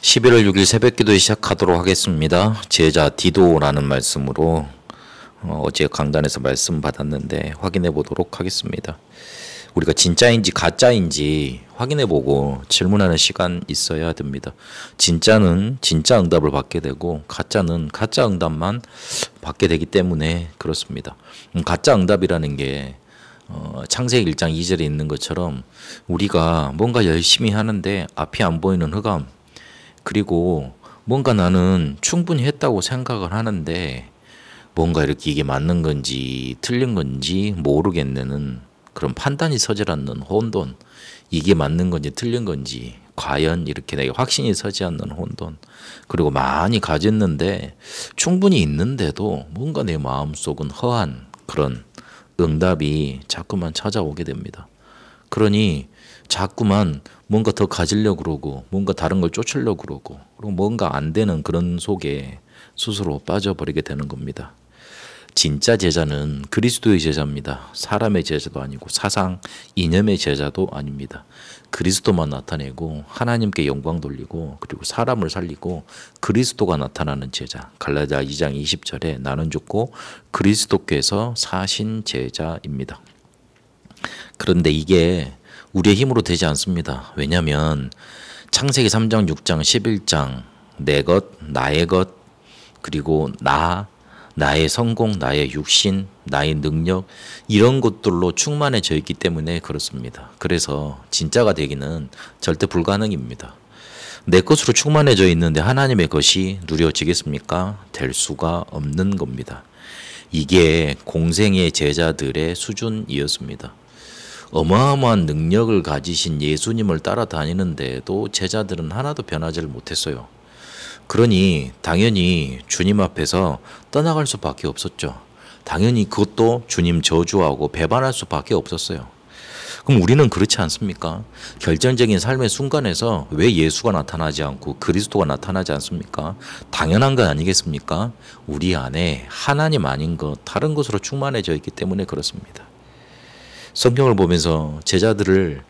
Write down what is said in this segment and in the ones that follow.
11월 6일 새벽기도 시작하도록 하겠습니다. 제자 디도라는 말씀으로 어제 강단에서 말씀 받았는데 확인해 보도록 하겠습니다. 우리가 진짜인지 가짜인지 확인해 보고 질문하는 시간 있어야 됩니다. 진짜는 진짜 응답을 받게 되고 가짜는 가짜 응답만 받게 되기 때문에 그렇습니다. 가짜 응답이라는 게 창세기 1장 2절에 있는 것처럼 우리가 뭔가 열심히 하는데 앞이 안 보이는 흑암, 그리고 뭔가 나는 충분히 했다고 생각을 하는데 뭔가 이렇게 이게 맞는 건지 틀린 건지 모르겠는 그런 판단이 서질 않는 혼돈, 이게 맞는 건지 틀린 건지 과연 이렇게 내가 확신이 서지 않는 혼돈, 그리고 많이 가졌는데 충분히 있는데도 뭔가 내 마음속은 허한 그런 응답이 자꾸만 찾아오게 됩니다. 그러니 자꾸만 뭔가 더 가지려고 그러고 뭔가 다른 걸 쫓으려고 그러고 그리고 뭔가 안 되는 그런 속에 스스로 빠져버리게 되는 겁니다. 진짜 제자는 그리스도의 제자입니다. 사람의 제자도 아니고 사상, 이념의 제자도 아닙니다. 그리스도만 나타내고 하나님께 영광 돌리고 그리고 사람을 살리고 그리스도가 나타나는 제자. 갈라디아 2장 20절에 나는 죽고 그리스도께서 사신 제자입니다. 그런데 이게 우리의 힘으로 되지 않습니다. 왜냐하면 창세기 3장, 6장, 11장 내 것, 나의 것, 그리고 나의 성공, 나의 육신, 나의 능력 이런 것들로 충만해져 있기 때문에 그렇습니다. 그래서 진짜가 되기는 절대 불가능입니다. 내 것으로 충만해져 있는데 하나님의 것이 누려지겠습니까? 될 수가 없는 겁니다. 이게 공생의 제자들의 수준이었습니다. 어마어마한 능력을 가지신 예수님을 따라다니는데도 제자들은 하나도 변하지를 못했어요. 그러니 당연히 주님 앞에서 떠나갈 수밖에 없었죠. 당연히 그것도 주님 저주하고 배반할 수밖에 없었어요. 그럼 우리는 그렇지 않습니까? 결정적인 삶의 순간에서 왜 예수가 나타나지 않고 그리스도가 나타나지 않습니까? 당연한 거 아니겠습니까? 우리 안에 하나님 아닌 것, 다른 것으로 충만해져 있기 때문에 그렇습니다. 성경을 보면서 제자들을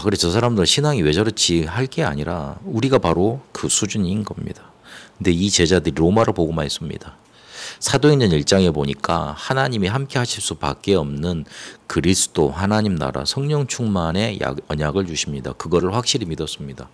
그래 저 사람들 신앙이 왜 저렇지 할 게 아니라 우리가 바로 그 수준인 겁니다. 근데 이 제자들이 로마를 보고만 있습니다. 사도행전 1장에 보니까 하나님이 함께 하실 수밖에 없는 그리스도 하나님 나라 성령 충만의 언약을 주십니다. 그거를 확실히 믿었습니다.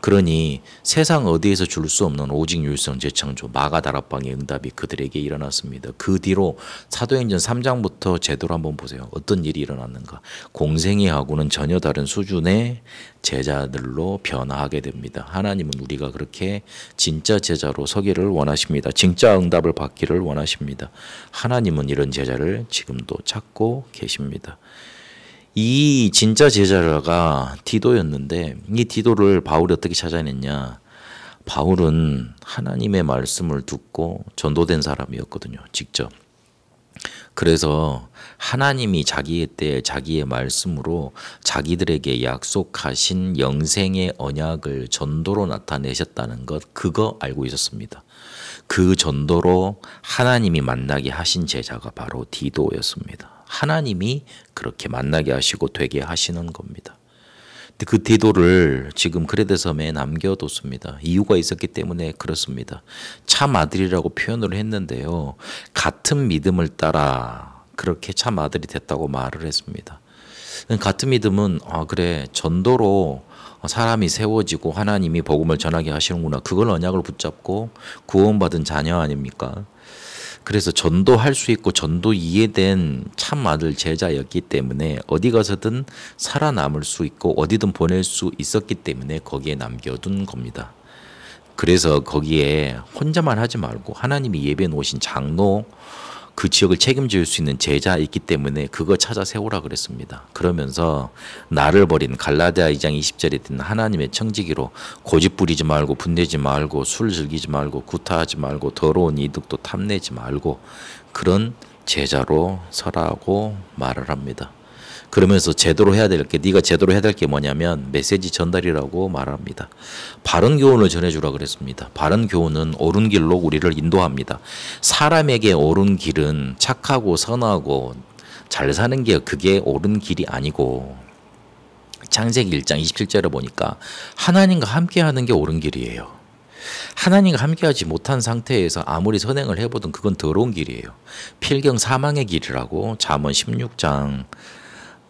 그러니 세상 어디에서 줄 수 없는 오직 율성 재창조 마가다락방의 응답이 그들에게 일어났습니다. 그 뒤로 사도행전 3장부터 제대로 한번 보세요. 어떤 일이 일어났는가. 공생애하고는 전혀 다른 수준의 제자들로 변화하게 됩니다. 하나님은 우리가 그렇게 진짜 제자로 서기를 원하십니다. 진짜 응답을 받기를 원하십니다. 하나님은 이런 제자를 지금도 찾고 계십니다. 이 진짜 제자가 디도였는데 이 디도를 바울이 어떻게 찾아냈냐. 바울은 하나님의 말씀을 듣고 전도된 사람이었거든요. 직접. 그래서 하나님이 자기의 때 자기의 말씀으로 자기들에게 약속하신 영생의 언약을 전도로 나타내셨다는 것, 그거 알고 있었습니다. 그 전도로 하나님이 만나게 하신 제자가 바로 디도였습니다. 하나님이 그렇게 만나게 하시고 되게 하시는 겁니다. 근데 그 디도를 지금 그레데 섬에 남겨뒀습니다. 이유가 있었기 때문에 그렇습니다. 참 아들이라고 표현을 했는데요. 같은 믿음을 따라 그렇게 참 아들이 됐다고 말을 했습니다. 같은 믿음은 그래 전도로 사람이 세워지고 하나님이 복음을 전하게 하시는구나. 그걸 언약을 붙잡고 구원받은 자녀 아닙니까? 그래서 전도할 수 있고 전도 이해된 참 아들 제자였기 때문에 어디 가서든 살아남을 수 있고 어디든 보낼 수 있었기 때문에 거기에 남겨둔 겁니다. 그래서 거기에 혼자만 하지 말고 하나님이 예비해 놓으신 장로, 그 지역을 책임질 수 있는 제자 있기 때문에 그거 찾아 세우라 그랬습니다. 그러면서 나를 버린 갈라디아 2장 20절에 있는 하나님의 청지기로 고집 부리지 말고 분내지 말고 술 즐기지 말고 구타하지 말고 더러운 이득도 탐내지 말고 그런 제자로 서라고 말을 합니다. 그러면서 제대로 해야 될 게, 네가 제대로 해야 될 게 뭐냐면 메시지 전달이라고 말합니다. 바른 교훈을 전해주라 그랬습니다. 바른 교훈은 옳은 길로 우리를 인도합니다. 사람에게 옳은 길은 착하고 선하고 잘 사는 게 그게 옳은 길이 아니고 창세기 1장 27절에 보니까 하나님과 함께하는 게 옳은 길이에요. 하나님과 함께하지 못한 상태에서 아무리 선행을 해보든 그건 더러운 길이에요. 필경 사망의 길이라고 잠언 16장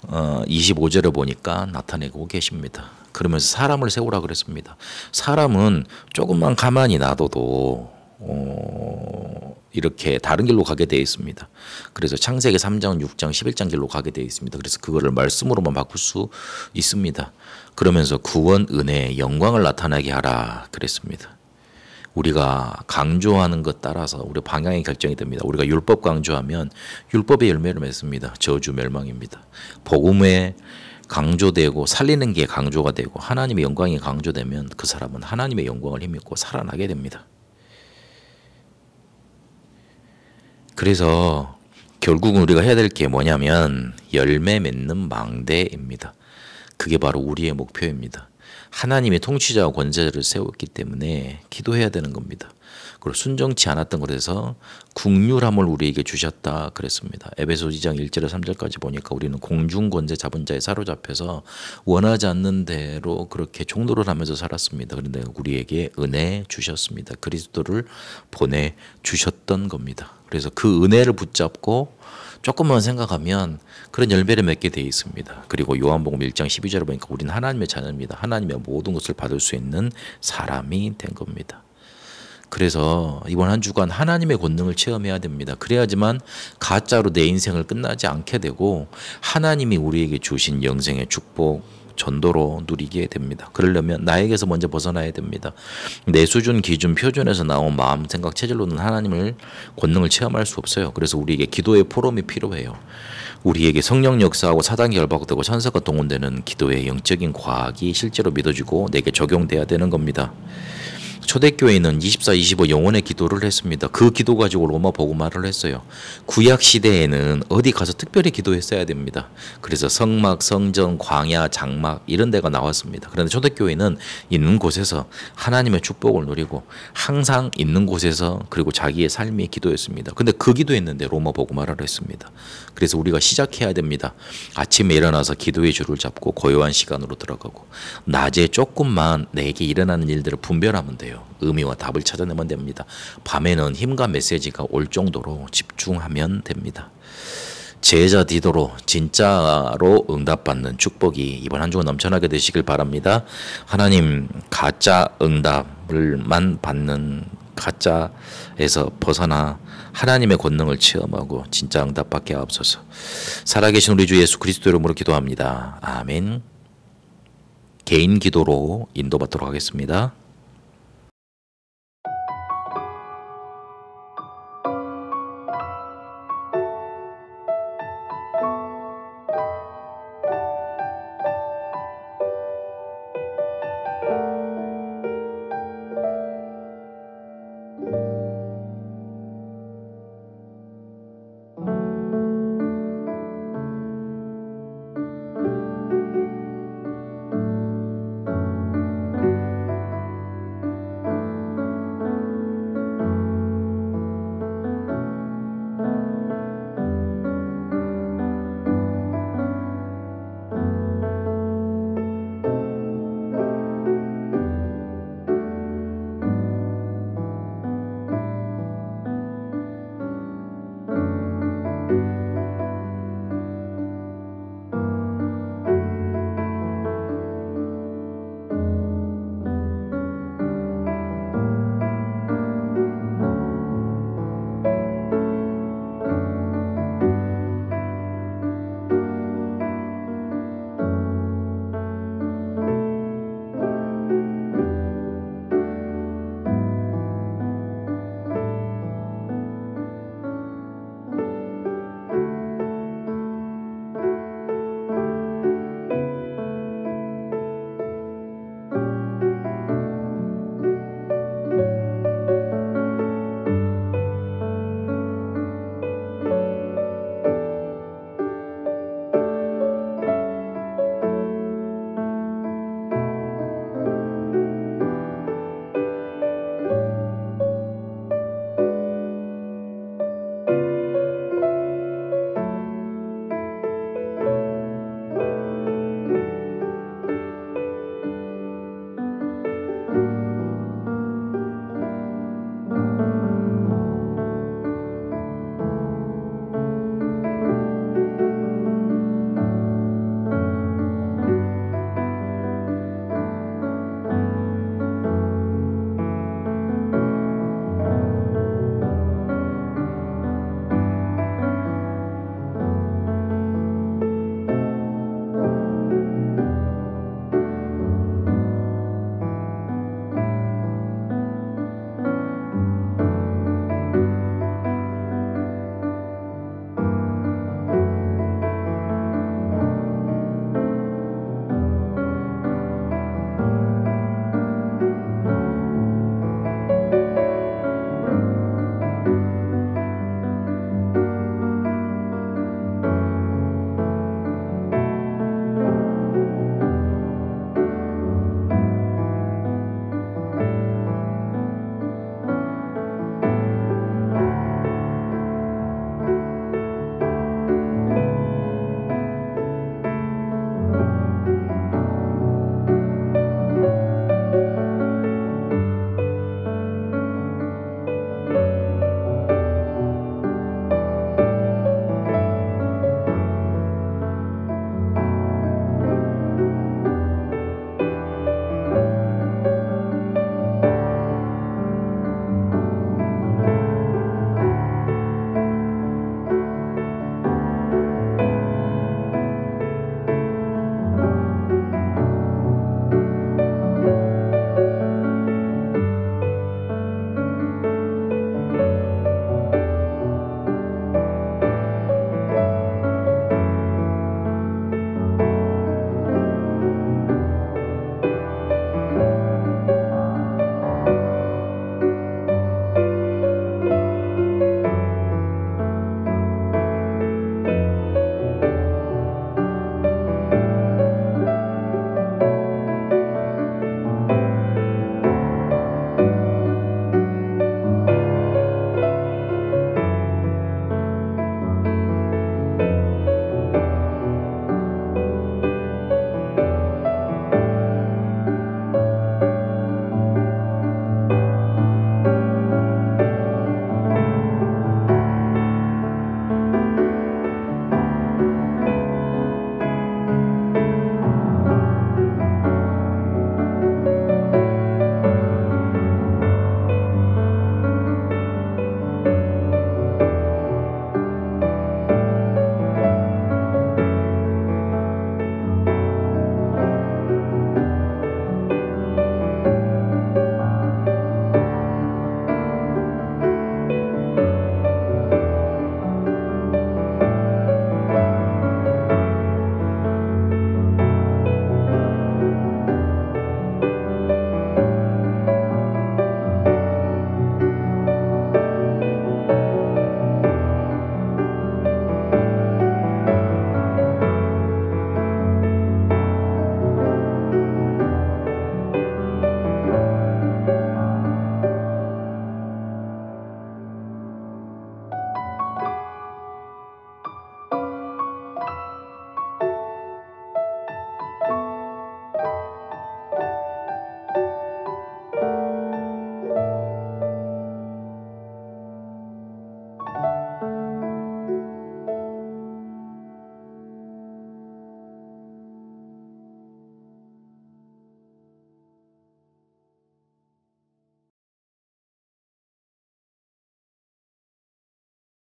25절을 보니까 나타내고 계십니다. 그러면서 사람을 세우라 그랬습니다. 사람은 조금만 가만히 놔둬도 이렇게 다른 길로 가게 되어 있습니다. 그래서 창세기 3장, 6장, 11장 길로 가게 되어 있습니다. 그래서 그거를 말씀으로만 바꿀 수 있습니다. 그러면서 구원, 은혜, 영광을 나타나게 하라 그랬습니다. 우리가 강조하는 것 따라서 우리 방향이 결정이 됩니다. 우리가 율법 강조하면 율법의 열매를 맺습니다. 저주 멸망입니다. 복음에 강조되고 살리는 게 강조가 되고 하나님의 영광이 강조되면 그 사람은 하나님의 영광을 힘입고 살아나게 됩니다. 그래서 결국은 우리가 해야 될 게 뭐냐면 열매 맺는 망대입니다. 그게 바로 우리의 목표입니다. 하나님의 통치자와 권세자를 세웠기 때문에 기도해야 되는 겁니다. 그리고 순정치 않았던 것에서 국률함을 우리에게 주셨다 그랬습니다. 에베소 2장 1절에서 3절까지 보니까 우리는 공중권세 잡은 자에 사로잡혀서 원하지 않는 대로 그렇게 종노릇 하면서 살았습니다. 그런데 우리에게 은혜 주셨습니다. 그리스도를 보내주셨던 겁니다. 그래서 그 은혜를 붙잡고 조금만 생각하면 그런 열매를 맺게 되어 있습니다. 그리고 요한복음 1장 12절을 보니까 우리는 하나님의 자녀입니다. 하나님의 모든 것을 받을 수 있는 사람이 된 겁니다. 그래서 이번 한 주간 하나님의 권능을 체험해야 됩니다. 그래야지만 가짜로 내 인생을 끝나지 않게 되고 하나님이 우리에게 주신 영생의 축복 전도로 누리게 됩니다. 그러려면 나에게서 먼저 벗어나야 됩니다. 내 수준, 기준, 표준에서 나온 마음, 생각, 체질로는 하나님을 권능을 체험할 수 없어요. 그래서 우리에게 기도의 포럼이 필요해요. 우리에게 성령 역사하고 사단이 결박되고 천사가 동원되는 기도의 영적인 과학이 실제로 믿어지고 내게 적용돼야 되는 겁니다. 초대교회는 24, 25 영혼의 기도를 했습니다. 그 기도 가지고 로마 복음화를 했어요. 구약 시대에는 어디 가서 특별히 기도했어야 됩니다. 그래서 성막, 성전, 광야, 장막 이런 데가 나왔습니다. 그런데 초대교회는 있는 곳에서 하나님의 축복을 누리고 항상 있는 곳에서 그리고 자기의 삶이 기도였습니다. 근데 그 기도했는데 로마 복음화를 했습니다. 그래서 우리가 시작해야 됩니다. 아침에 일어나서 기도의 줄을 잡고 고요한 시간으로 들어가고 낮에 조금만 내게 일어나는 일들을 분별하면 돼요. 의미와 답을 찾아내면 됩니다. 밤에는 힘과 메시지가 올 정도로 집중하면 됩니다. 제자 디도로 진짜로 응답받는 축복이 이번 한 주가 넘쳐나게 되시길 바랍니다. 하나님 가짜 응답을만 받는 가짜에서 벗어나 하나님의 권능을 체험하고 진짜 응답받게 하옵소서. 살아계신 우리 주 예수 그리스도 이름으로 기도합니다. 아멘. 개인 기도로 인도받도록 하겠습니다.